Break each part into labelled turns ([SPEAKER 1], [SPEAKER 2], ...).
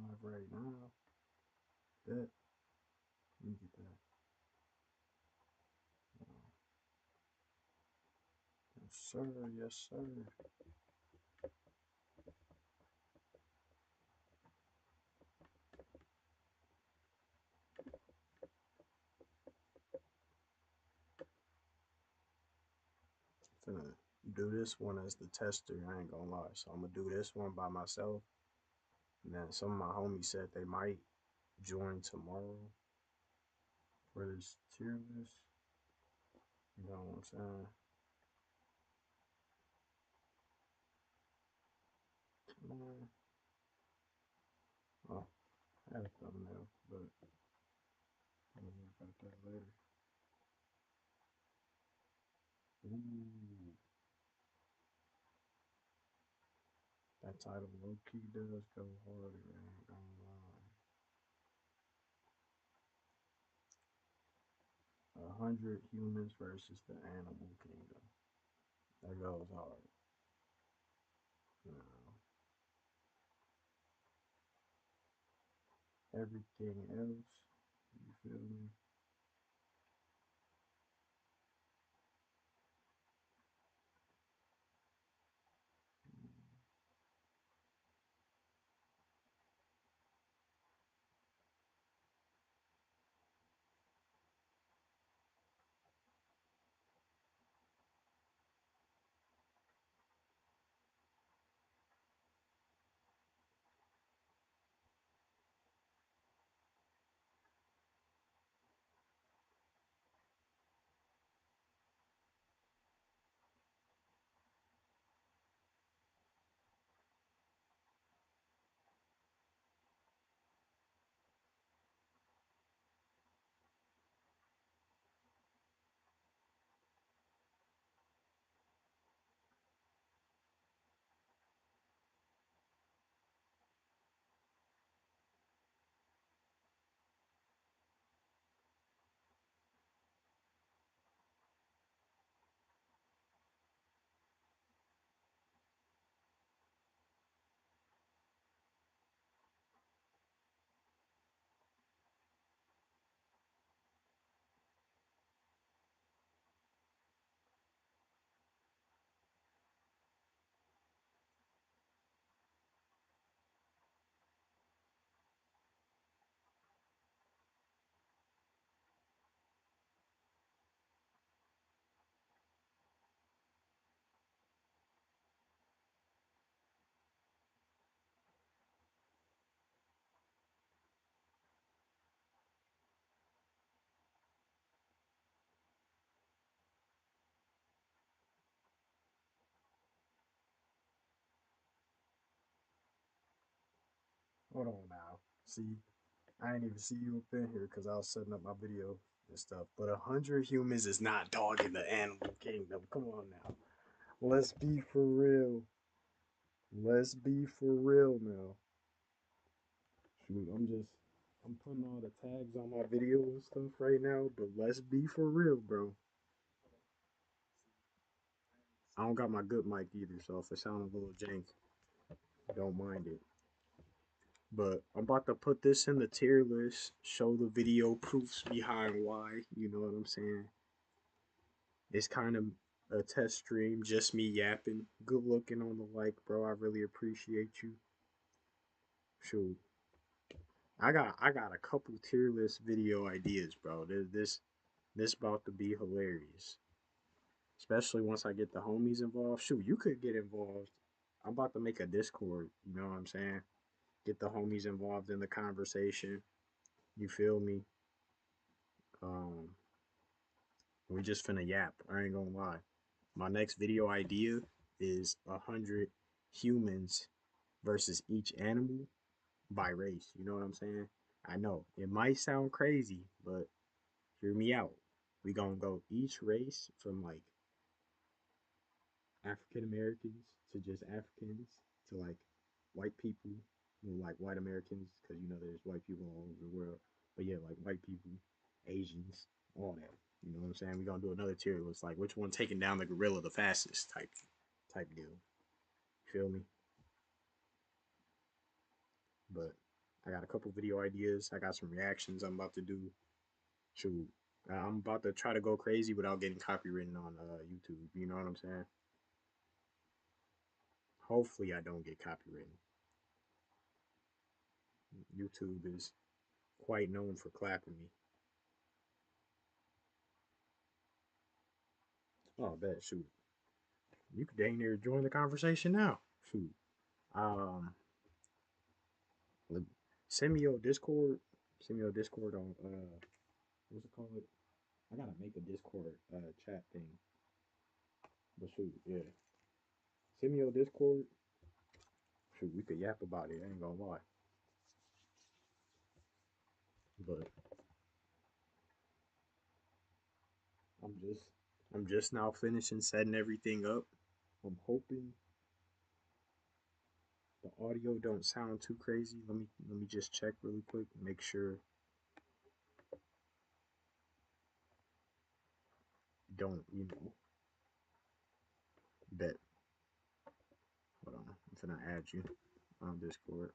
[SPEAKER 1] live right now. Bet. Let me get that. Yes, sir. Yes, sir. Finna do this one as the tester. I ain't gonna lie. So I'm gonna do this one by myself. And then some of my homies said they might join tomorrow for this tier list. You know what I'm saying? Oh, I had a thumbnail, but I'll worry about that later. Ooh, that title low key does go harder. I ain't gonna lie. 100 humans versus the animal kingdom. That goes hard. You know, everything else, you feel me? Hold on now. See, I didn't even see you up in here because I was setting up my video and stuff. But 100 humans is not dogging the animal kingdom. Come on now. Let's be for real. Let's be for real now. Shoot, I'm putting all the tags on my video and stuff right now, but let's be for real, bro. I don't got my good mic either, so if it sounds a little jank, don't mind it. But I'm about to put this in the tier list, show the video proofs behind why, you know what I'm saying? It's kind of a test stream, just me yapping. Good looking on the like, bro. I really appreciate you. Shoot. I got a couple tier list video ideas, bro. This about to be hilarious. Especially once I get the homies involved. Shoot, you could get involved. I'm about to make a Discord, you know what I'm saying? Get the homies involved in the conversation. You feel me? Um, we just finna yap. I ain't gonna lie. My next video idea is 100 humans versus each animal by race. You know what I'm saying? I know it might sound crazy, but hear me out. We gonna go each race from like African Americans to just Africans to like white people, like white Americans, because you know there's white people all over the world. But yeah, like white people, Asians, all that. You know what I'm saying? We gonna do another tier list, like which one taking down the gorilla the fastest type deal. Feel me? But I got a couple video ideas. I got some reactions I'm about to do. Shoot, I'm about to try to go crazy without getting copywritten on YouTube. You know what I'm saying? Hopefully, I don't get copywritten. YouTube is quite known for clapping me. Oh, bet. Shoot, you could dang near join the conversation now. Shoot. Um, send me your Discord. Send me your Discord on what's it called? I gotta make a Discord chat thing. But shoot, yeah. Send me your Discord. Shoot, we could yap about it. I ain't gonna lie. But I'm just I'm just now finishing setting everything up. I'm hoping the audio don't sound too crazy. Let me just check really quick, make sure don't, bet. Hold on. I'm gonna add you on Discord.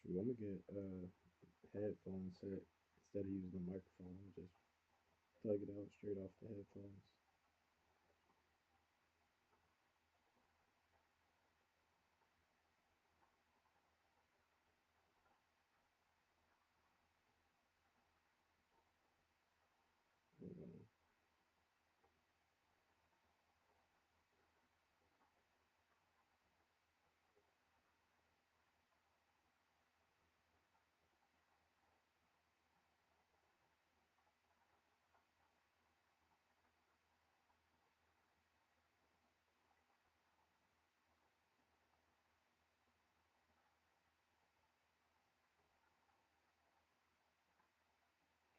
[SPEAKER 1] Shoot, I'm gonna get headphones set instead of using the microphone. I'm just plug it out straight off the headphones. Hold on.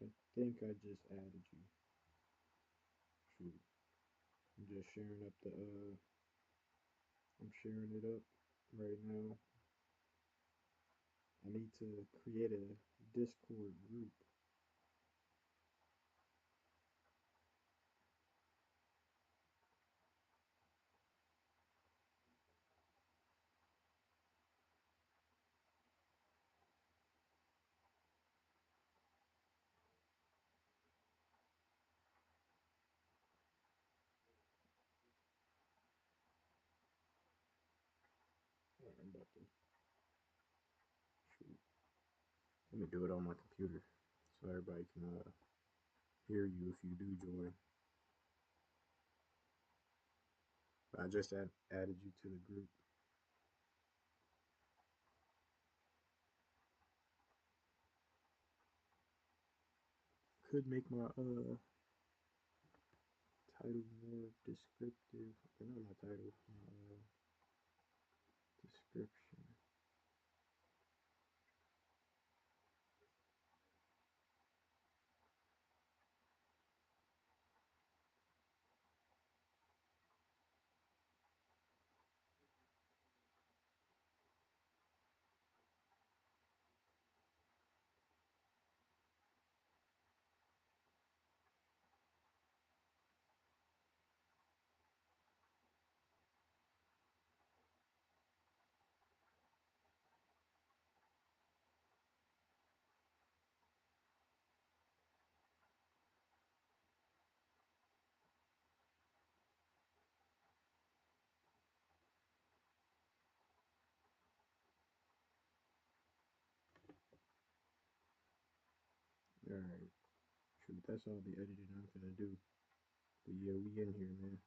[SPEAKER 1] I think I just added you. Shoot. I'm just sharing up the I'm sharing it up right now. I need to create a Discord group. Alright, I'm about to shoot. Let me do it on my computer so everybody can hear you if you do join. I just added you to the group. Could make my title more descriptive. Or not my title, my description. Alright. Shoot, that's all the editing I'm gonna do. But yeah, we in here, man.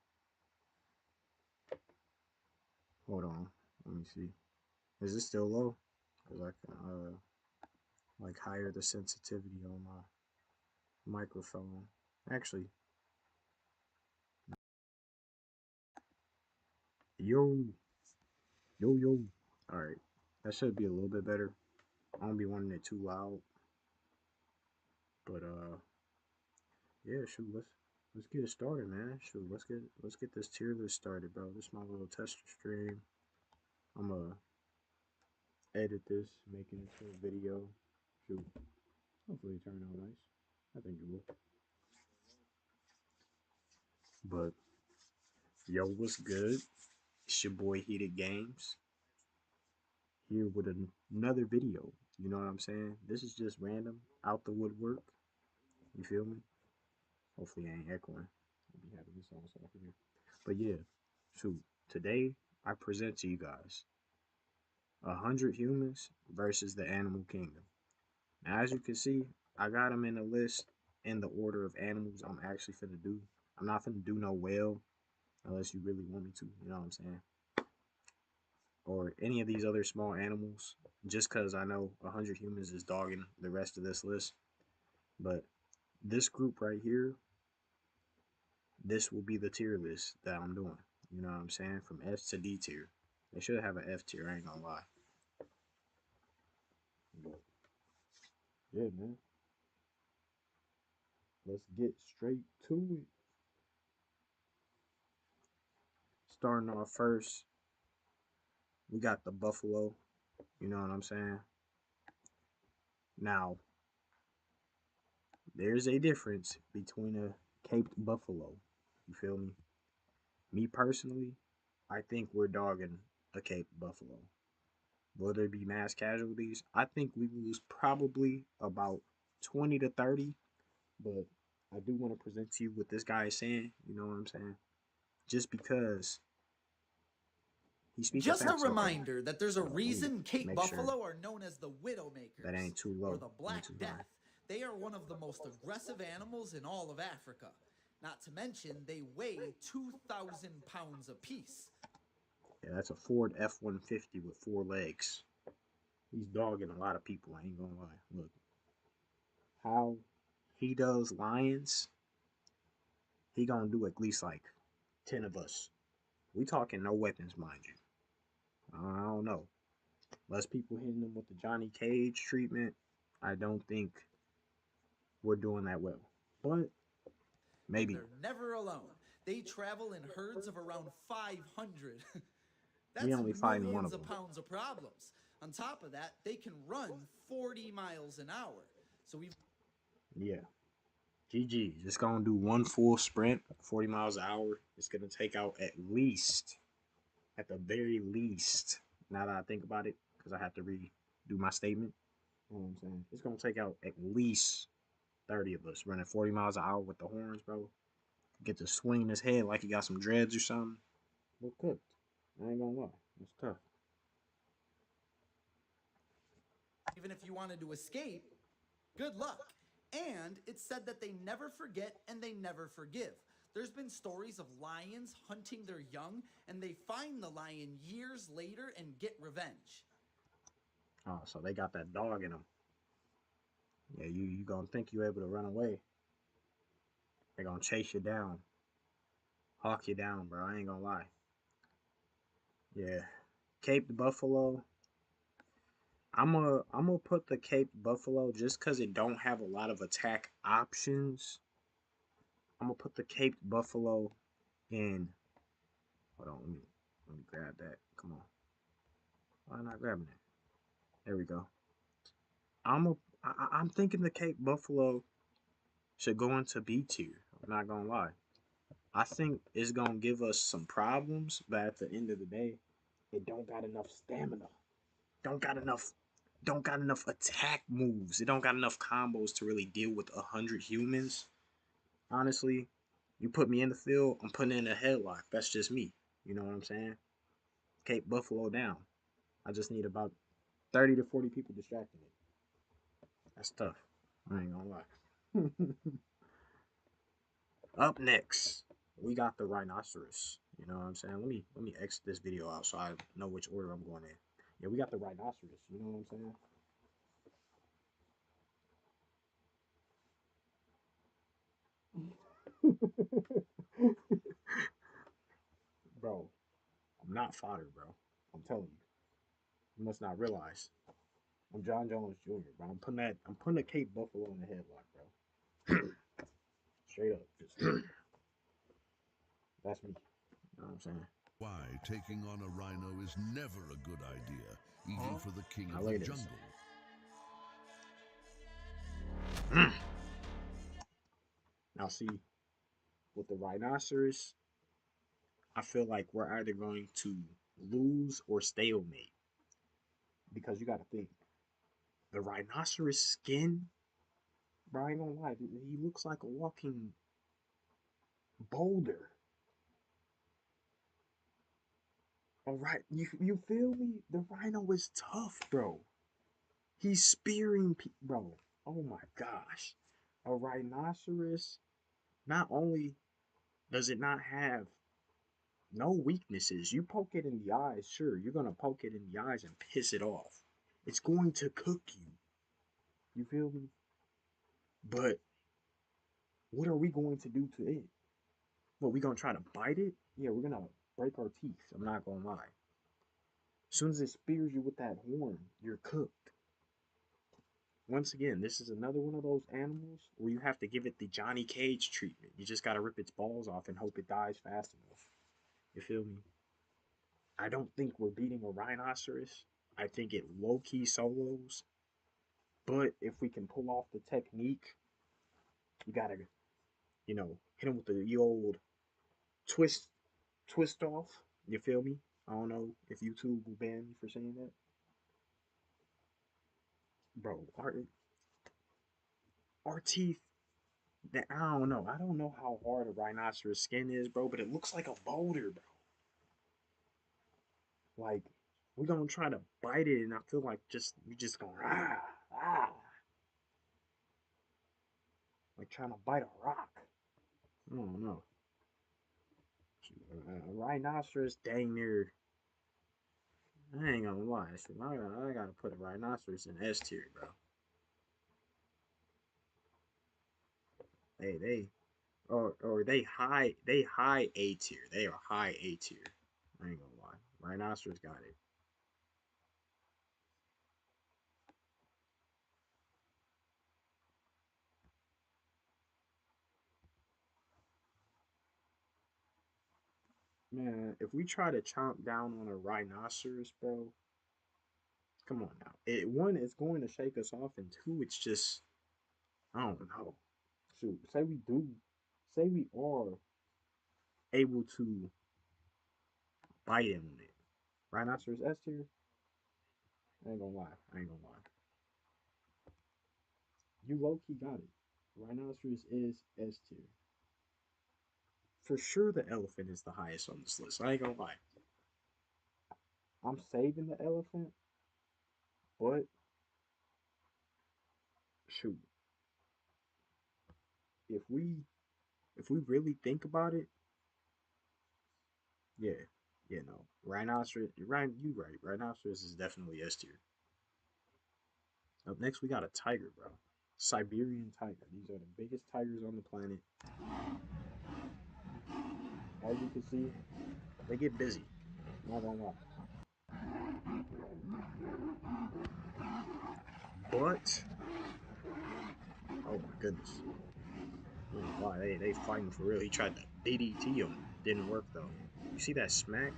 [SPEAKER 1] Hold on. Let me see. Is this still low? Because I can like higher the sensitivity on my microphone. Actually, yo, yo. All right, that should be a little bit better. I don't be wanting it too loud, but yeah. Shoot, let's get it started, man. Shoot, let's get this tier list started, bro. This is my little tester stream. I'm gonna edit this, make it into a video. Shoot, hopefully it turn out nice. I think you will. But yo, what's good? It's your boy Heated Games here with another video. You know what I'm saying? This is just random, out the woodwork. You feel me? Hopefully, I ain't echoing. I'll be having this on so I can hear. But yeah, shoot. Today, I present to you guys 100 humans versus the animal kingdom. Now, as you can see, I got them in a list in the order of animals I'm actually finna do. I'm not finna do no whale unless you really want me to. You know what I'm saying? Or any of these other small animals, just because I know 100 humans is dogging the rest of this list. But this group right here, this will be the tier list that I'm doing. You know what I'm saying? From S to D tier. They should have an F tier, I ain't gonna lie. But yeah, man. Let's get straight to it. Starting off first, we got the buffalo. You know what I'm saying? Now, there's a difference between a caped buffalo. You feel me? Me personally, I think we're dogging a caped buffalo. Will there be mass casualties? I think we lose probably about 20 to 30, but I do want to present to you what this guy is saying. You know what I'm saying? Just because he speaking
[SPEAKER 2] Just a
[SPEAKER 1] facts. Okay.
[SPEAKER 2] reminder that there's a
[SPEAKER 1] Let me
[SPEAKER 2] reason Cape
[SPEAKER 1] make sure
[SPEAKER 2] Buffalo are known as the
[SPEAKER 1] that
[SPEAKER 2] Widowmakers,
[SPEAKER 1] ain't too
[SPEAKER 2] or
[SPEAKER 1] low,
[SPEAKER 2] the
[SPEAKER 1] ain't
[SPEAKER 2] Black
[SPEAKER 1] too high.
[SPEAKER 2] Death. They are one of the most aggressive animals in all of Africa. Not to mention, they weigh 2,000 pounds apiece.
[SPEAKER 1] Yeah, that's a Ford F-150 with 4 legs. He's dogging a lot of people. I ain't gonna lie. Look, how he does lions, he gonna do at least like 10 of us. We talking no weapons, mind you. I don't know. Less people hitting them with the Johnny Cage treatment. I don't think we're doing that well. But
[SPEAKER 2] And
[SPEAKER 1] maybe.
[SPEAKER 2] they're never alone. They travel in herds of around 500.
[SPEAKER 1] We
[SPEAKER 2] That's
[SPEAKER 1] only fighting one
[SPEAKER 2] millions
[SPEAKER 1] of
[SPEAKER 2] of
[SPEAKER 1] them.
[SPEAKER 2] pounds of problems. On top of that, they can run 40 miles an hour. So we've
[SPEAKER 1] Yeah. GG. Just gonna do one full sprint, 40 miles an hour. It's gonna take out at least, at the very least, now that I think about it, because I have to redo my statement. You know what I'm saying? It's gonna take out at least 30 of us running 40 miles an hour with the horns, bro. Get to swinging his head like he got some dreads or something. We're cooked. I ain't gonna lie. It's tough.
[SPEAKER 2] even if you wanted to escape, good luck. And it's said that they never forget and they never forgive. There's been stories of lions hunting their young, and they find the lion years later and get revenge.
[SPEAKER 1] Oh, so they got that dog in them. Yeah, you gonna think you able to run away. They gonna chase you down. Hawk you down, bro. I ain't gonna lie. Yeah. Cape Buffalo. I'm gonna put the Cape Buffalo just cause it don't have a lot of attack options. I'm gonna put the Cape Buffalo in. Hold on, let me grab that. Come on. Why am I not grabbing it? There we go. I'm thinking the Cape Buffalo should go into B tier. I'm not gonna lie. I think it's gonna give us some problems, but at the end of the day, it don't got enough stamina. Don't got enough. Don't got enough attack moves. It don't got enough combos to really deal with 100 humans. Honestly, you put me in the field, I'm putting in a headlock. That's just me. You know what I'm saying? Cape Buffalo down. I just need about 30 to 40 people distracting it. That's tough. I ain't gonna lie. Up next, we got the rhinoceros. You know what I'm saying? Let me exit this video out so I know which order I'm going in. Yeah, we got the rhinoceros. You know what I'm saying? Bro, I'm not fodder, bro. I'm telling you. You must not realize. I'm John Jones Jr., bro. I'm putting a Cape Buffalo in the headlock, bro. Straight up. Just that's me. You know what I'm saying?
[SPEAKER 3] Why taking on a rhino is never a good idea, even for the king
[SPEAKER 1] I
[SPEAKER 3] of
[SPEAKER 1] lay
[SPEAKER 3] the
[SPEAKER 1] this.
[SPEAKER 3] jungle.
[SPEAKER 1] Now, see, with the rhinoceros, I feel like we're either going to lose or stalemate because you got to think the rhinoceros skin, bro. I ain't gonna lie, he looks like a walking boulder. All right, you feel me? The rhino is tough, bro. He's spearing people, bro. Oh my gosh, a rhinoceros. Not only does it not have no weaknesses, you poke it in the eyes, sure, you're gonna poke it in the eyes and piss it off. It's going to cook you. You feel me? But what are we going to do to it? What, we gonna try to bite it? Yeah, we're gonna break our teeth. I'm not gonna lie. As soon as it spears you with that horn, you're cooked. Once again, this is another one of those animals where you have to give it the Johnny Cage treatment. You just gotta rip its balls off and hope it dies fast enough. You feel me? I don't think we're beating a rhinoceros. I think it low-key solos. But if we can pull off the technique, you gotta, hit him with the old twist, twist off. You feel me? I don't know if YouTube will ban me for saying that. Bro, our teeth, that I don't know. I don't know how hard a rhinoceros skin is, bro, but it looks like a boulder, bro. Like, we're gonna try to bite it, and I feel like we just going like trying to bite a rock. I don't know. A rhinoceros dang near. I ain't gonna lie. I gotta put a rhinoceros in S tier, bro. They high A tier. They are high A tier. I ain't gonna lie. Rhinoceros got it. Man, if we try to chomp down on a rhinoceros, bro, come on now. One, it's going to shake us off, and two, it's just I don't know. Shoot, say we are able to bite him on it. Rhinoceros S tier. I ain't gonna lie. I ain't gonna lie. You low key got it. Rhinoceros is S tier. For sure, the elephant is the highest on this list. I ain't gonna lie. I'm saving the elephant, but shoot, if we really think about it, yeah, no, rhinoceros. Ryan, you right. Rhinoceros is definitely S tier. Up next, we got a tiger, bro. Siberian tiger. These are the biggest tigers on the planet. As you can see, they get busy. Not gonna lie. But oh my goodness. Wow, they fighting for real. He tried to DDT him. Didn't work though. You see that smack?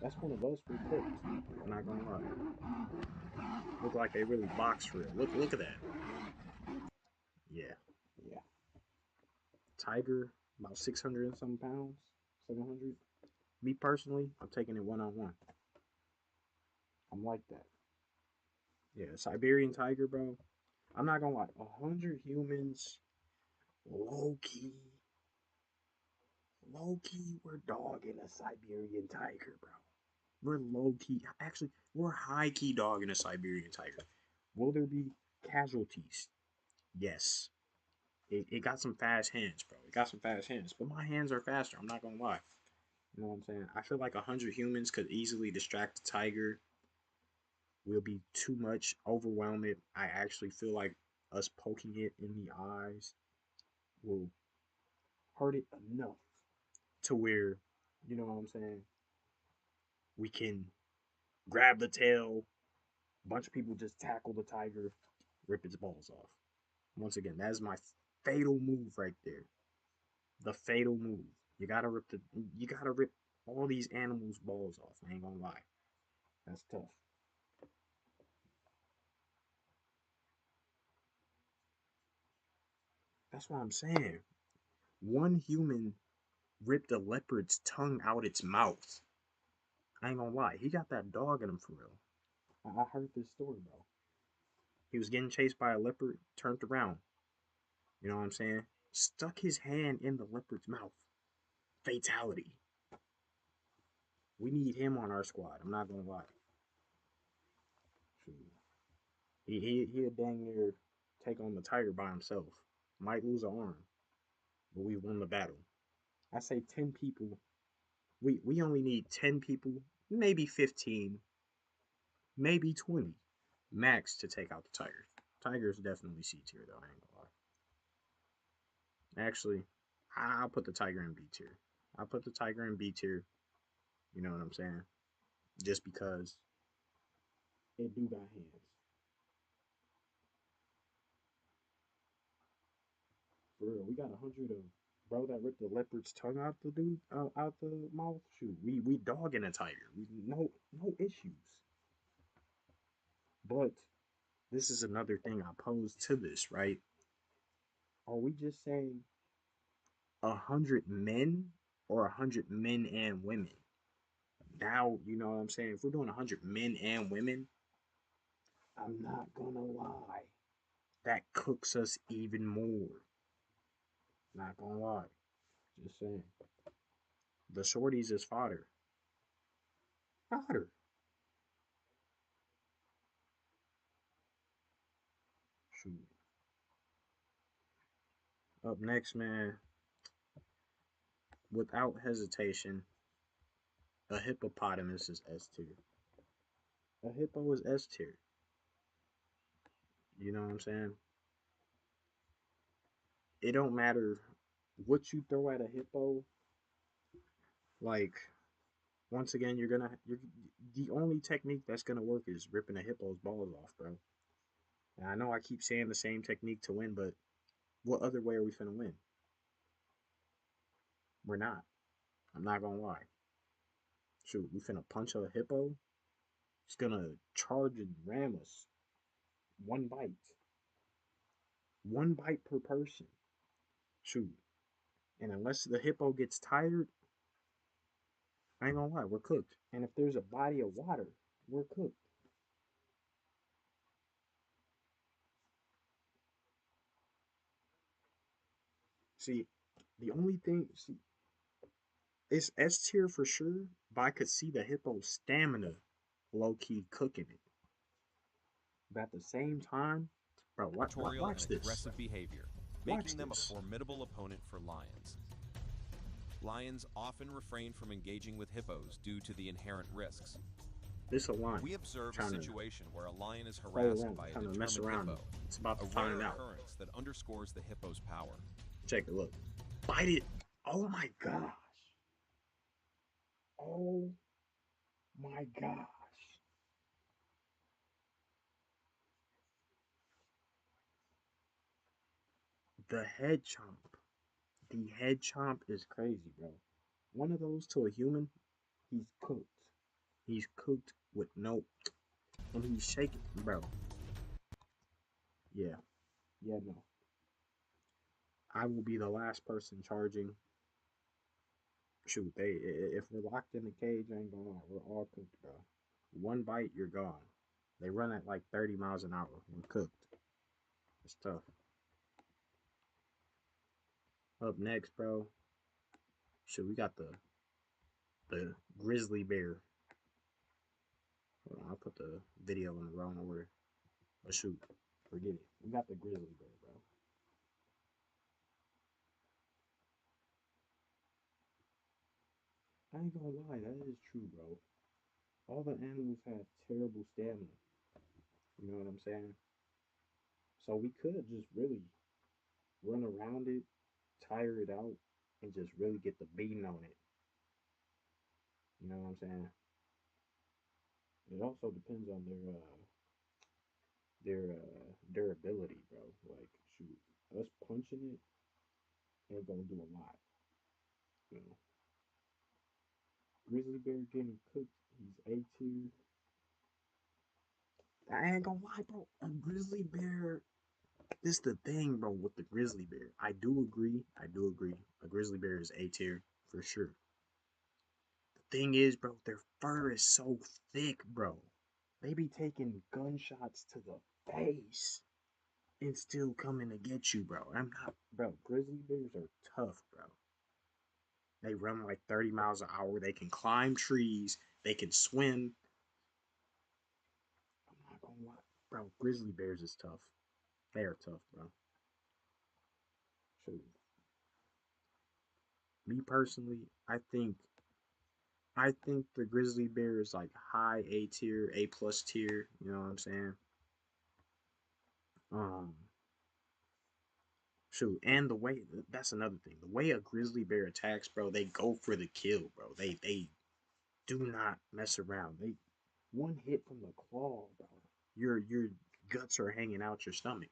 [SPEAKER 1] That's one of us we cooked. I'm not gonna lie. Look like they really box for real. Look at that. Yeah. Tiger, about 600 and some pounds. 700. Me personally, I'm taking it one-on-one. I'm like that. Yeah, Siberian tiger, bro. I'm not gonna lie. 100 humans, low key, we're dogging a Siberian tiger, bro. We're low key, actually, we're high key dogging a Siberian tiger. Will there be casualties? Yes. It got some fast hands, bro. It got some fast hands, but my hands are faster. I'm not gonna lie. You know what I'm saying? I feel like 100 humans could easily distract the tiger. Will be too much, overwhelm it. I actually feel like us poking it in the eyes will hurt it enough to where, you know what I'm saying, we can grab the tail, a bunch of people just tackle the tiger, rip its balls off. Once again, that is my fatal move right there. The fatal move. You gotta rip all these animals' balls off. I ain't gonna lie. That's tough. That's what I'm saying. One human ripped a leopard's tongue out its mouth. I ain't gonna lie, he got that dog in him for real. I heard this story, bro. He was getting chased by a leopard, turned around. You know what I'm saying? Stuck his hand in the leopard's mouth. Fatality. We need him on our squad. I'm not gonna lie. He'll dang near take on the tiger by himself. Might lose an arm, but we won the battle. I say 10 people. We only need 10 people, maybe 15, maybe 20 max to take out the tiger. Tiger's definitely C tier though. I ain't gonna lie. Actually, I'll put the tiger in B tier. I'll put the tiger in B tier. You know what I'm saying? Just because it do got hands. For real, we got 100 of bro that ripped the leopard's tongue out the dude out the mouth. Shoot, we dogging a tiger. We no issues. But this is another thing I pose to this, right? Are we just saying 100 men or 100 men and women? Now, you know what I'm saying? If we're doing 100 men and women, I'm not gonna lie. That cooks us even more. Not gonna lie. Just saying. The shorties is fodder. Fodder. Shoot. Up next, man, without hesitation, a hippopotamus is S tier. A hippo is S tier. You know what I'm saying? It don't matter what you throw at a hippo. Like, once again, you're the only technique that's gonna work is ripping a hippo's balls off, bro. And I know I keep saying the same technique to win, but what other way are we finna win? We're not. I'm not gonna lie. Shoot, we finna punch a hippo. It's gonna charge and ram us. One bite. One bite per person. Shoot. And unless the hippo gets tired, I ain't gonna lie, we're cooked. And if there's a body of water, we're cooked. See, the only thing, see, it's S tier for sure, but I could see the hippo's stamina low key cooking it. But at the same time, bro,
[SPEAKER 4] Territorial
[SPEAKER 1] watch
[SPEAKER 4] and
[SPEAKER 1] this.
[SPEAKER 4] aggressive behavior,
[SPEAKER 1] Watch
[SPEAKER 4] making them a
[SPEAKER 1] this.
[SPEAKER 4] formidable opponent for lions. Lions often refrain from engaging with hippos due to the inherent risks.
[SPEAKER 1] This a lion
[SPEAKER 4] We observe a
[SPEAKER 1] trying to
[SPEAKER 4] situation where a lion is
[SPEAKER 1] play
[SPEAKER 4] harassed
[SPEAKER 1] around,
[SPEAKER 4] by a
[SPEAKER 1] trying to mess
[SPEAKER 4] determined
[SPEAKER 1] around.
[SPEAKER 4] hippo,
[SPEAKER 1] It's about
[SPEAKER 4] a
[SPEAKER 1] to
[SPEAKER 4] rare
[SPEAKER 1] find out.
[SPEAKER 4] occurrence that underscores the hippo's power.
[SPEAKER 1] Check it, look. Bite it. Oh my gosh. Oh my gosh. The head chomp. The head chomp is crazy, bro. One of those to a human, he's cooked. He's cooked with no, and he's shaking, bro. Yeah, yeah, no. I will be the last person charging. Shoot, if we're locked in the cage, I ain't gonna lie, we're all cooked, bro. One bite, you're gone. They run at like 30 miles an hour and cooked. It's tough. Up next, bro. Shoot, we got the grizzly bear. Hold on, I'll put the video in the wrong order. But shoot, forget it. We got the grizzly bear, bro. I ain't gonna lie, that is true, bro. All the animals have terrible stamina. You know what I'm saying? So we could just really run around it, tire it out, and just really get the beating on it. You know what I'm saying? It also depends on their durability, bro. Like shoot, us punching it ain't gonna do a lot. You know, grizzly bear getting cooked. He's A tier. I ain't gonna lie, bro. A grizzly bear This the thing, bro, with the grizzly bear. I do agree. I do agree. A grizzly bear is A tier for sure. The thing is, bro, their fur is so thick, bro. They be taking gunshots to the face and still coming to get you, bro. I'm not, bro. Grizzly bears are tough, bro. They run like 30 miles an hour. They can climb trees. They can swim. I'm not gonna lie, bro. Grizzly bears is tough. They are tough, bro. Shoot. Me personally, I think the grizzly bear is like high A tier, A plus tier. You know what I'm saying? Um, Shoot, and the way that's another thing. The way a grizzly bear attacks, bro, they go for the kill, bro. They do not mess around. They one hit from the claw, bro. Your guts are hanging out your stomach.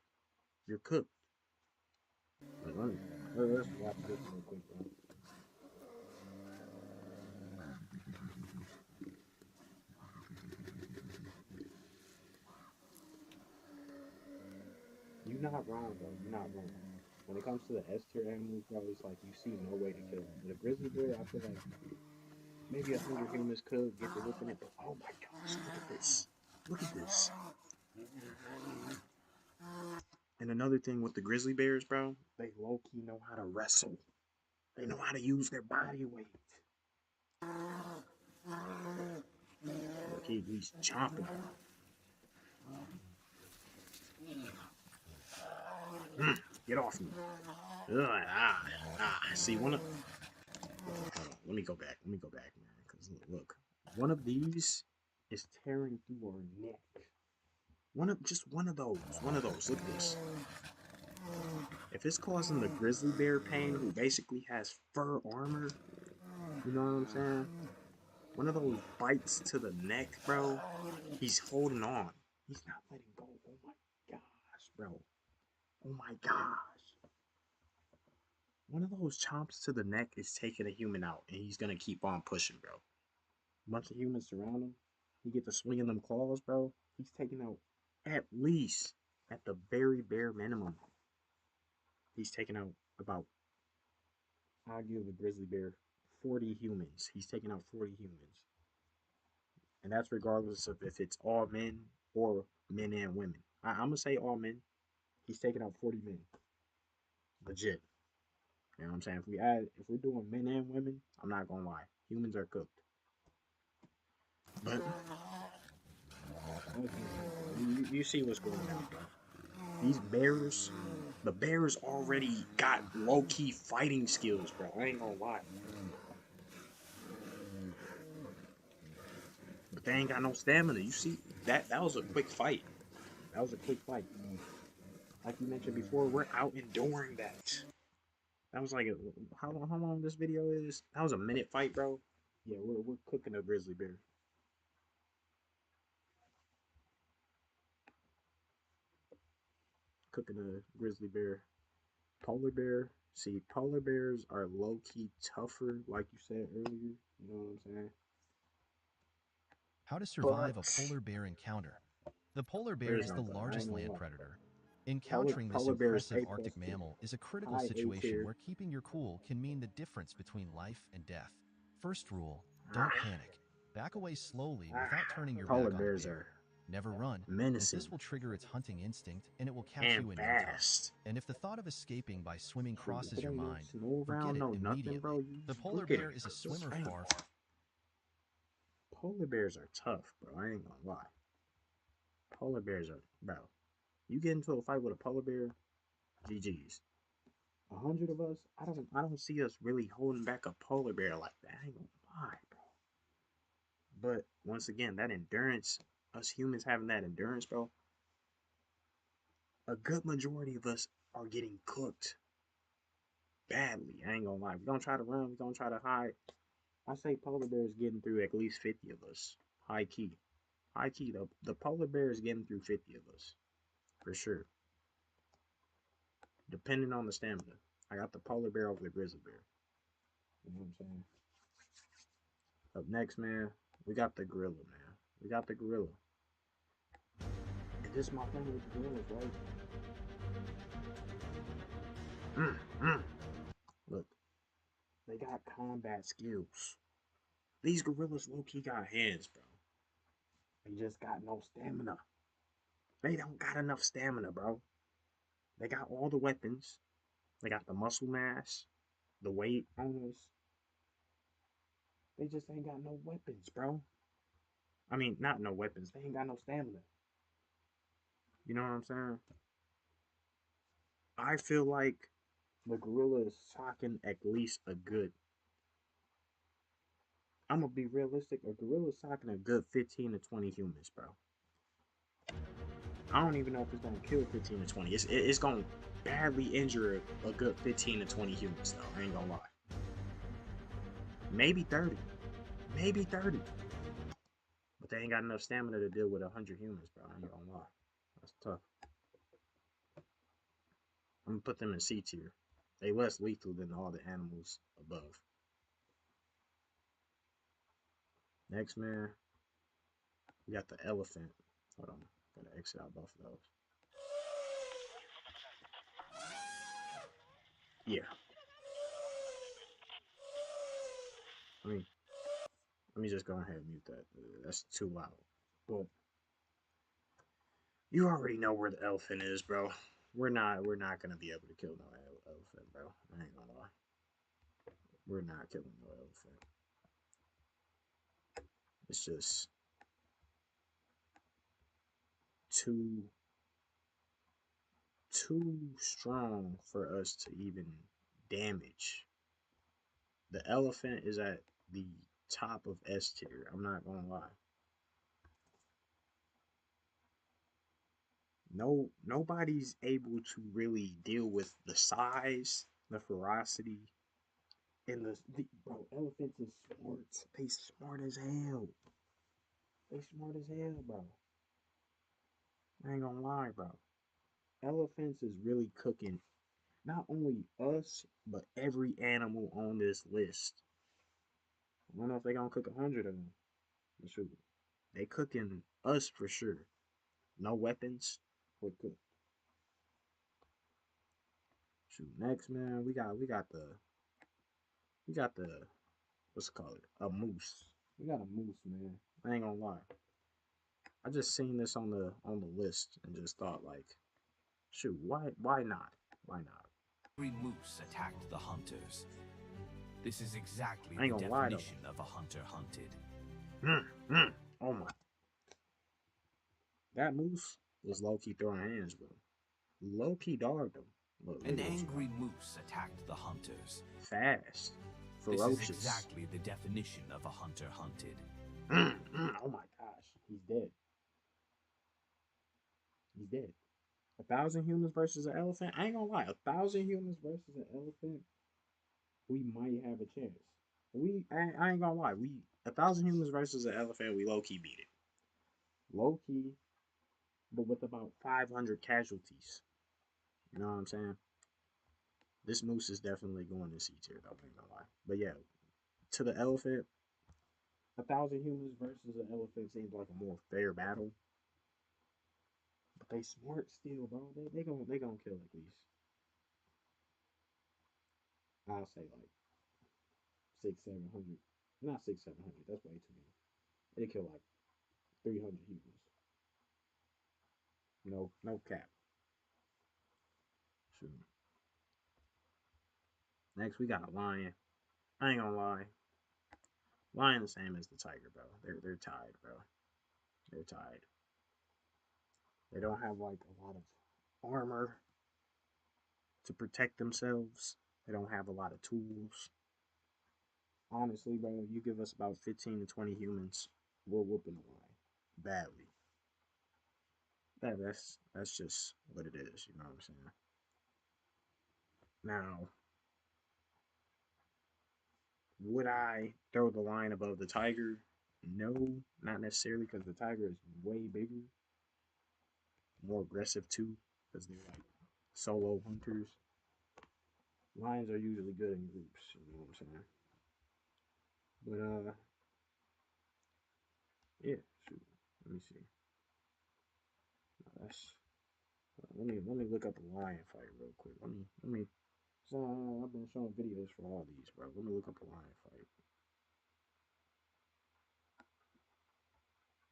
[SPEAKER 1] You're cooked. Let's watch this real quick, bro. You're not wrong, bro. You're not wrong. When it comes to the S tier animals, bro, it's like you see no way to kill them. But a grizzly bear, I feel like maybe 100 humans could get the whooping it, but oh my gosh, look at this. Look at this. And another thing with the grizzly bears, bro, they low key know how to wrestle. They know how to use their body weight. Look, he's chomping. Get off me. See, one of. Let me go back. Let me go back, man. Because look, one of these is tearing through our neck. Just one of those. One of those. Look at this. If it's causing the grizzly bear pain, who basically has fur armor, you know what I'm saying? One of those bites to the neck, bro. He's holding on. He's not letting go. Oh my gosh, bro. Oh my gosh. One of those chomps to the neck is taking a human out, and he's gonna keep on pushing, bro. A bunch of humans surround him. He get to swinging them claws, bro. He's taking out at least, at the very bare minimum, he's taking out about, I'll give a grizzly bear 40 humans. He's taking out 40 humans. And that's regardless of if it's all men or men and women. I'm going to say all men. He's taking out 40 men. Legit. You know what I'm saying? If we're doing men and women, I'm not going to lie. Humans are cooked. But you see what's going on, bro. These bears, the bears already got low-key fighting skills, bro. I ain't gonna lie. But they ain't got no stamina. You see, that was a quick fight. That was a quick fight. Like you mentioned before, we're out enduring that. That was like, how long this video is? That was a minute fight, bro. Yeah, we're cooking a grizzly bear. Cooking a grizzly bear. Polar bear. See, polar bears are low-key tougher, like you said earlier. You know what I'm saying?
[SPEAKER 5] How to survive
[SPEAKER 1] But
[SPEAKER 5] a polar bear encounter. The polar bear
[SPEAKER 1] there's
[SPEAKER 5] is the
[SPEAKER 1] nothing. I ain't
[SPEAKER 5] largest
[SPEAKER 1] gonna
[SPEAKER 5] land
[SPEAKER 1] lie.
[SPEAKER 5] predator. Encountering this
[SPEAKER 1] Polar bears
[SPEAKER 5] impressive
[SPEAKER 1] A plus
[SPEAKER 5] Arctic
[SPEAKER 1] tier.
[SPEAKER 5] mammal is a critical
[SPEAKER 1] High A
[SPEAKER 5] situation
[SPEAKER 1] tier.
[SPEAKER 5] where keeping your cool can mean the difference between life and death. First rule,
[SPEAKER 1] Ah,
[SPEAKER 5] don't panic. Back away slowly without turning your
[SPEAKER 1] Polar
[SPEAKER 5] back on the
[SPEAKER 1] bears
[SPEAKER 5] bear.
[SPEAKER 1] are
[SPEAKER 5] Never run, as
[SPEAKER 1] menacing
[SPEAKER 5] this will trigger its hunting instinct and it will catch
[SPEAKER 1] and
[SPEAKER 5] you in no time.
[SPEAKER 1] fast.
[SPEAKER 5] And if the thought of escaping by swimming
[SPEAKER 1] Shoot,
[SPEAKER 5] crosses
[SPEAKER 1] if it
[SPEAKER 5] your
[SPEAKER 1] ain't no
[SPEAKER 5] mind,
[SPEAKER 1] snow
[SPEAKER 5] forget
[SPEAKER 1] around,
[SPEAKER 5] it
[SPEAKER 1] no nothing, bro.
[SPEAKER 5] immediately.
[SPEAKER 1] You
[SPEAKER 5] The polar
[SPEAKER 1] look at
[SPEAKER 5] bear
[SPEAKER 1] him.
[SPEAKER 5] is a
[SPEAKER 1] Just
[SPEAKER 5] swimmer
[SPEAKER 1] bang.
[SPEAKER 5] far.
[SPEAKER 1] Polar bears are tough, bro. I ain't gonna lie. Polar bears are, bro. You get into a fight with a polar bear, GG's. 100 of us, I don't see us really holding back a polar bear like that. I ain't gonna lie, bro. But once again, that endurance, us humans having that endurance, bro. A good majority of us are getting cooked badly. I ain't gonna lie. We don't try to run. We don't try to hide. I say polar bear is getting through at least 50 of us. High key. High key, though. The polar bear is getting through 50 of us. For sure. Depending on the stamina. I got the polar bear over the grizzly bear. You know what I'm saying? Up next, man, we got the gorilla, man. We got the gorilla. And this is my thing with the gorillas, right? Mm. Look, they got combat skills. These gorillas low-key got hands, bro. They just got no stamina. They don't got enough stamina, bro. They got all the weapons. They got the muscle mass, the weight on us. They just ain't got no weapons, bro. I mean, not no weapons. They ain't got no stamina. You know what I'm saying? I feel like the gorilla is socking at least a good. I'm gonna be realistic. A gorilla is socking a good 15 to 20 humans, bro. I don't even know if it's gonna kill 15 to 20. It's gonna badly injure a good 15 to 20 humans, though. I ain't gonna lie. Maybe 30. Maybe 30. But they ain't got enough stamina to deal with 100 humans, bro. I ain't gonna lie. That's tough. I'm gonna put them in C tier. They less lethal than all the animals above. Next, man, we got the elephant. Hold on, gotta exit out both of those. Yeah. Let me just go ahead and mute that. That's too loud. But you already know where the elephant is, bro. We're not gonna be able to kill no elephant, bro. I ain't gonna lie. We're not killing no elephant. It's just too strong for us to even damage. The elephant is at the top of S tier. I'm not gonna lie. Nobody's able to really deal with the size, the ferocity, and the bro. Elephants is smart. They smart as hell. They smart as hell, bro. I ain't gonna lie, bro. Elephants is really cooking not only us, but every animal on this list. I don't know if they gonna cook 100 of them. But shoot, they cooking us for sure. No weapons, we're cooked. Shoot, next man, we got the what's it called? A moose. We got a moose, man. I ain't gonna lie. I just seen this on the list and just thought like, shoot, why not? Why not?
[SPEAKER 6] Every moose attacked the hunters. This is exactly
[SPEAKER 1] I ain't
[SPEAKER 6] the
[SPEAKER 1] gonna lie, though.
[SPEAKER 6] definition of a hunter hunted.
[SPEAKER 1] Oh my. That moose was low key throwing hands, bro. Low key dogged him. Look
[SPEAKER 6] An
[SPEAKER 1] at this,
[SPEAKER 6] angry moose attacked the hunters.
[SPEAKER 1] fast,
[SPEAKER 6] This
[SPEAKER 1] ferocious.
[SPEAKER 6] is exactly the definition of a hunter hunted.
[SPEAKER 1] Oh my gosh, he's dead. He's dead. 1,000 humans versus an elephant. I ain't gonna lie. 1,000 humans versus an elephant. We might have a chance. I ain't gonna lie. 1,000 humans versus an elephant. We low key beat it. Low key, but with about 500 casualties. You know what I'm saying? This moose is definitely going to C tier, though. I ain't gonna lie. But yeah, to the elephant, 1,000 humans versus an elephant seems like a more fair battle. But they smart still, bro. They gonna kill at least. I'll say like 600, 700. Not 600, 700. That's way too many. They kill like 300 humans. No cap. Shoot. Next we got a lion. I ain't gonna lie. Lion the same as the tiger, bro. They're tied, bro. They're tied. They don't have like a lot of armor to protect themselves. They don't have a lot of tools. Honestly, bro, you give us about 15 to 20 humans, we're whooping the lion badly. That's just what it is. You know what I'm saying? Now, would I throw the lion above the tiger? No, not necessarily, because the tiger is way bigger, more aggressive too, because they're like solo hunters. Lions are usually good in groups. You know what I'm saying? But yeah. Shoot. Let me see. No, that's let me look up a lion fight real quick. Let me So I've been showing videos for all these, bro. Let me look up a lion fight.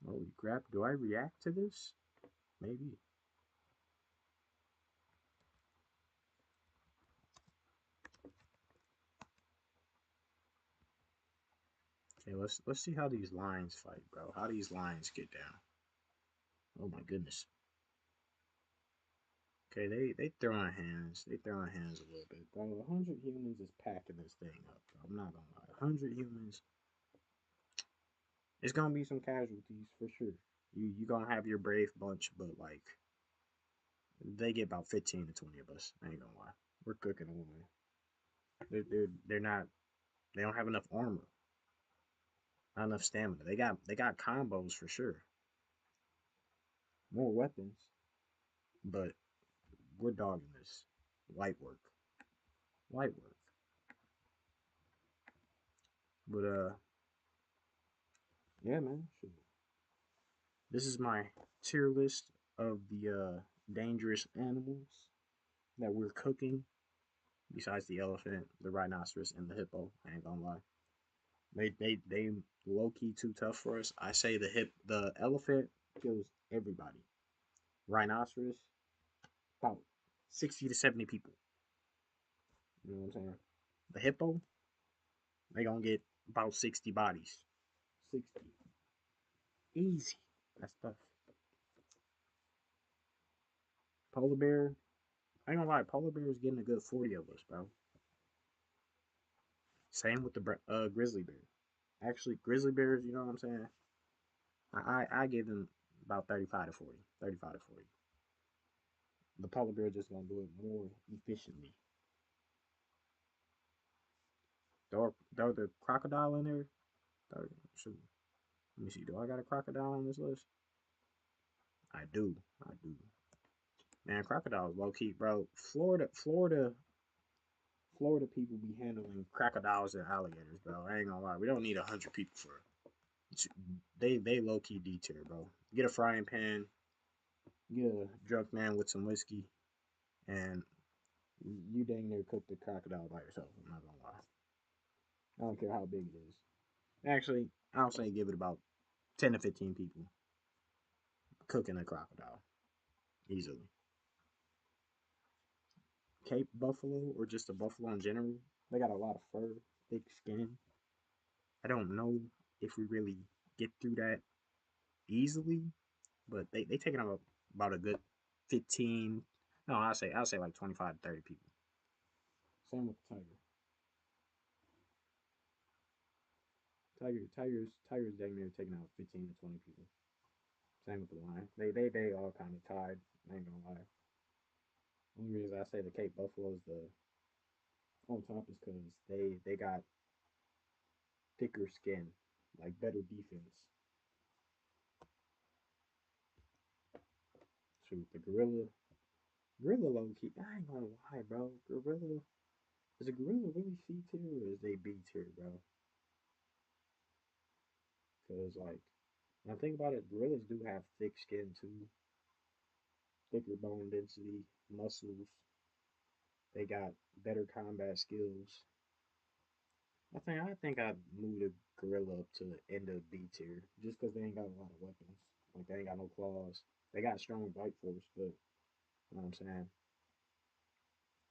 [SPEAKER 1] Holy crap! Do I react to this? Maybe. Okay, let's see how these lions fight, bro. How these lions get down. Oh my goodness. Okay, they throwing hands. They throwing hands a little bit. Bro, 100 humans is packing this thing up, bro. I'm not gonna lie. 100 humans. It's gonna be some casualties for sure. You gonna have your brave bunch, but like they get about 15 to 20 of us. I ain't gonna lie. We're cooking them. They're not. They don't have enough armor. Not enough stamina. They got combos for sure. More weapons, but we're dogging this. Light work. Light work. But yeah, man. Shoot. This is my tier list of the dangerous animals that we're cooking. Besides the elephant, the rhinoceros, and the hippo. I ain't gonna lie. They low key too tough for us. I say the elephant kills everybody. Rhinoceros, about 60 to 70 people. You know what I'm saying? The hippo, they gonna get about 60 bodies. 60. Easy. That's tough. Polar bear, I ain't gonna lie, polar bear is getting a good 40 of us, bro. Same with the grizzly bear. Actually, grizzly bears, you know what I'm saying? I give them about 35 to 40. 35 to 40. The polar bear just gonna do it more efficiently. Throw the crocodile in there. Shoot. Let me see. Do I got a crocodile on this list? I do. I do. Man, crocodiles low key, bro. Florida people be handling crocodiles and alligators, bro. I ain't gonna lie. We don't need 100 people for it. They low key D tier, bro. Get a frying pan. Get a drunk man with some whiskey, and you dang near cook the crocodile by yourself. I'm not gonna lie. I don't care how big it is. Actually, I'll say give it about 10 to 15 people cooking a crocodile easily. Cape buffalo or just a buffalo in general, they got a lot of fur, thick skin. I don't know if we really get through that easily, but they taking up about a good 15. No, I'll say like 25 to 30 people. Same with the tiger. Tigers dang near taking out 15 to 20 people. Same with the lion. They all kind of tied. I ain't gonna lie. Only reason I say the Cape Buffalo is the on top is because they got thicker skin, like better defense. Shoot, the gorilla low key. I ain't gonna lie, bro. Gorilla is a gorilla really C tier or is they B tier, bro? Cause like when I think about it, gorillas do have thick skin too, thicker bone density, muscles. They got better combat skills. I think I'd move the gorilla up to the end of B tier just because they ain't got a lot of weapons. Like they ain't got no claws. They got strong bite force, but you know what I'm saying.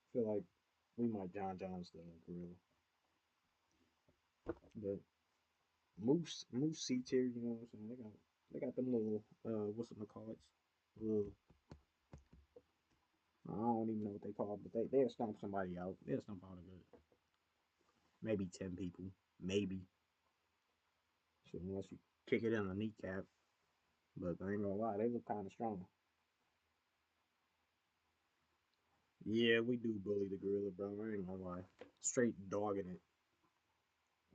[SPEAKER 1] I feel like we might John Jones the gorilla, but moose C tier. You know what I'm saying. They got them little what's it call it? Little I don't even know what they call, but they'll stomp somebody out. They'll stomp out a good maybe 10 people, maybe. So unless you kick it in the kneecap, but I ain't gonna lie, they look kind of strong. Yeah, we do bully the gorilla, bro. I ain't gonna lie. Straight dogging it.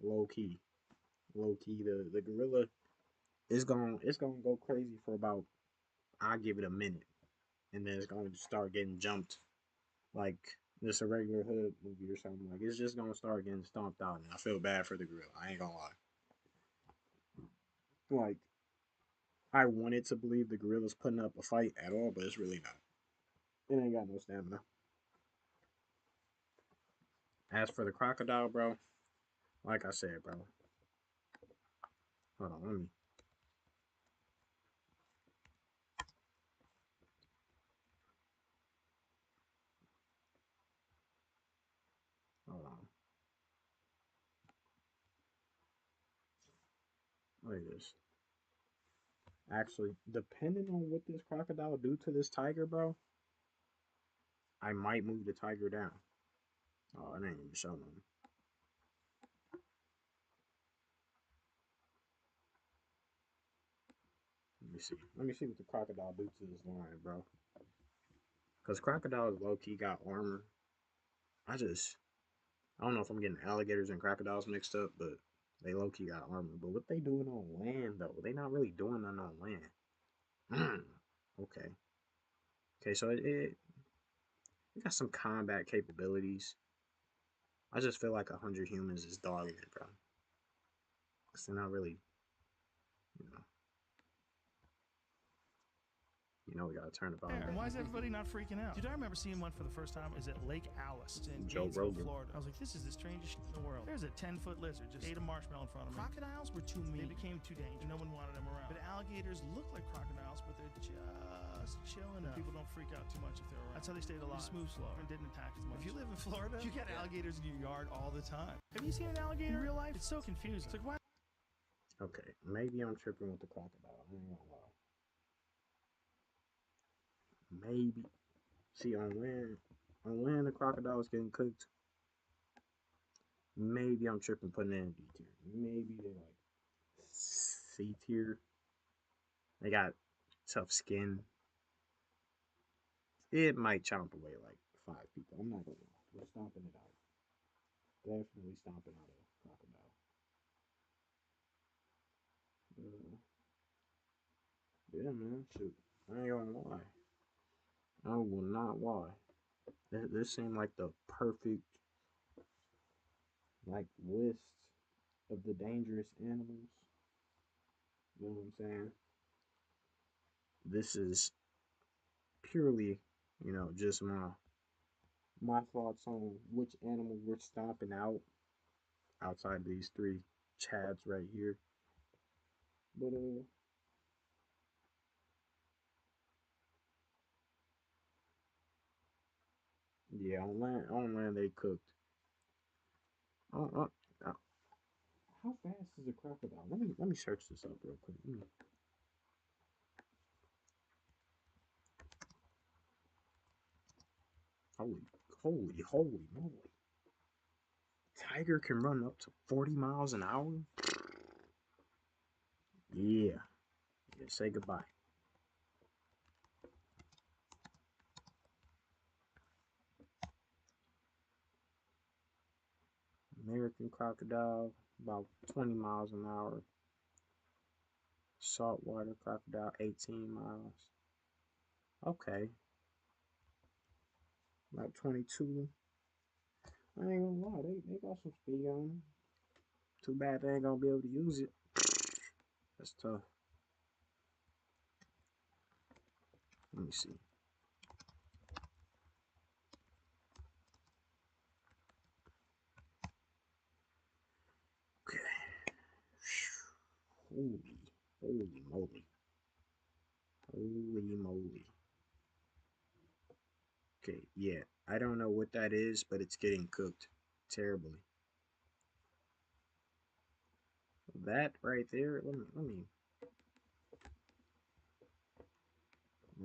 [SPEAKER 1] Low key. Low key. The gorilla it's gonna go crazy for about I'll give it a minute. And then it's gonna start getting jumped like this a regular hood movie or something. Like it's just gonna start getting stomped out and I feel bad for the gorilla. I ain't gonna lie. Like I wanted to believe the gorilla's putting up a fight at all, but it's really not. It ain't got no stamina. As for the crocodile, bro, like I said, bro. Hold on, let me. Hold on. Look at this. Actually, depending on what this crocodile do to this tiger, bro, I might move the tiger down. Oh, it ain't even showing them. Let me see. Let me see what the crocodile do to this lion, bro. Cause crocodiles low key got armor. I don't know if I'm getting alligators and crocodiles mixed up, but they low key got armor. But what they doing on land though? They not really doing nothing on land. Okay. Okay, so it got some combat capabilities. I just feel like 100 humans is dogging it, bro. Cause they're not really, you know. You know, we gotta turn the volume.
[SPEAKER 7] And why is everybody not freaking out? Dude, I remember seeing one for the first time. Is at Lake Alice in
[SPEAKER 1] Joe
[SPEAKER 7] Gainesville,
[SPEAKER 1] Rogan.
[SPEAKER 7] Florida. I was like, this is the strangest shit in the world. There's a 10-foot lizard just ate a marshmallow in front of me. Crocodiles were too mean. They became too dangerous. No one wanted them around. But alligators look like crocodiles, but they're just chilling enough. People don't freak out too much if they're around. That's how they stayed alive. Just move slower and didn't attack as much. If you live in Florida, you got alligators in your yard all the time. Have you seen an alligator in real life? It's so confusing. It's like, why?
[SPEAKER 1] Okay, maybe I'm tripping with the crocodile. I ain't gonna lie. Maybe. See, on when the crocodile is getting cooked, maybe I'm tripping putting it in D tier. Maybe they're like C tier. They got tough skin. It might chomp away like 5 people. I'm not gonna lie. We're stomping it out. Definitely stomping out a crocodile. Yeah, man. Shoot. I ain't gonna lie. I will not lie. This seemed like the perfect like list of the dangerous animals. You know what I'm saying? This is purely, just my thoughts on which animal we're stomping out outside of these three chads right here. But yeah, on land they cooked. Uh, uh, how fast is a crocodile? Let me search this up real quick. Holy moly! Tiger can run up to 40 miles an hour. Yeah, say goodbye. American crocodile, about 20 miles an hour. Saltwater crocodile, 18 miles. Okay. About 22. I ain't gonna lie, they got some speed on them. Too bad they ain't gonna be able to use it. That's tough. Let me see. Okay. Holy moly. Holy moly. Okay, yeah. I don't know what that is, but it's getting cooked terribly. That right there, let me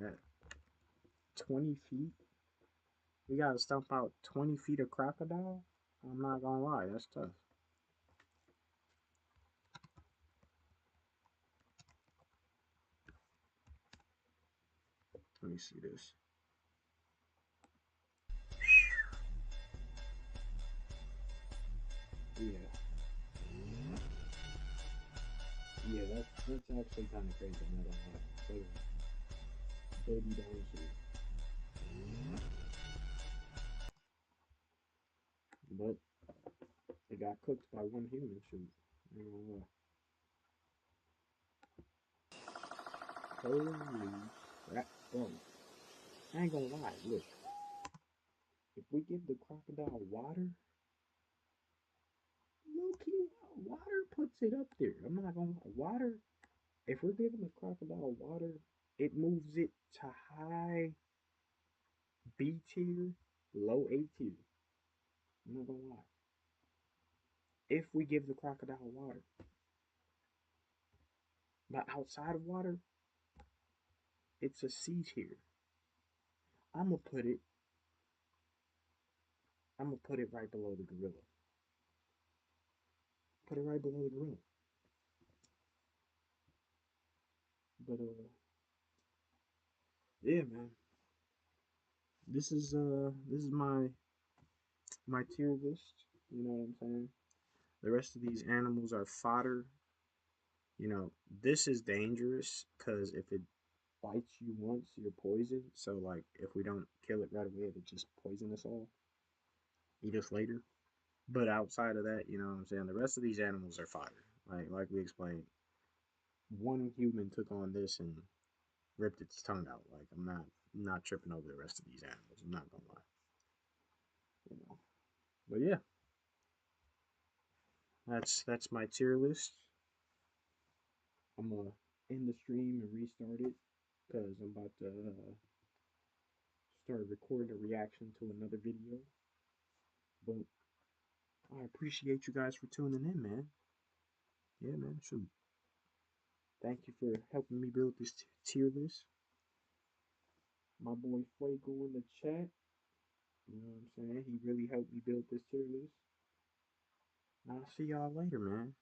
[SPEAKER 1] that 20 feet. We gotta stomp out 20 feet of crocodile? I'm not gonna lie, that's tough. Let me see this. Yeah. Yeah, that's actually kind of crazy. I'm not gonna lie. It's like a baby dinosaur. But it got cooked by one human. Shoot. I ain't gonna lie. Holy crap. Bro. I ain't gonna lie. Look. If we give the crocodile water, low key, water puts it up there. I'm not gonna lie. Water, if we're giving the crocodile water, it moves it to high B tier, low A tier. I'm not gonna lie. If we give the crocodile water, but outside of water, it's a C tier. I'm gonna put it. I'm gonna put it right below the gorilla. Put it right below the gorilla. But yeah, man. This is my tier list. You know what I'm saying? The rest of these animals are fodder. You know, this is dangerous because if it bites you once, you're poisoned. So like, if we don't kill it right away, it'll just poison us all, eat us later. But outside of that, you know what I'm saying? The rest of these animals are fodder. Like we explained, one human took on this and ripped its tongue out. Like I'm not tripping over the rest of these animals. I'm not gonna lie. You know. But yeah, that's my tier list. I'm gonna end the stream and restart it because I'm about to start recording a reaction to another video. But I appreciate you guys for tuning in, man. Yeah, man. Shoot. Thank you for helping me build this tier list. My boy Fuego in the chat. You know what I'm saying? He really helped me build this tier list. I'll see y'all later, man.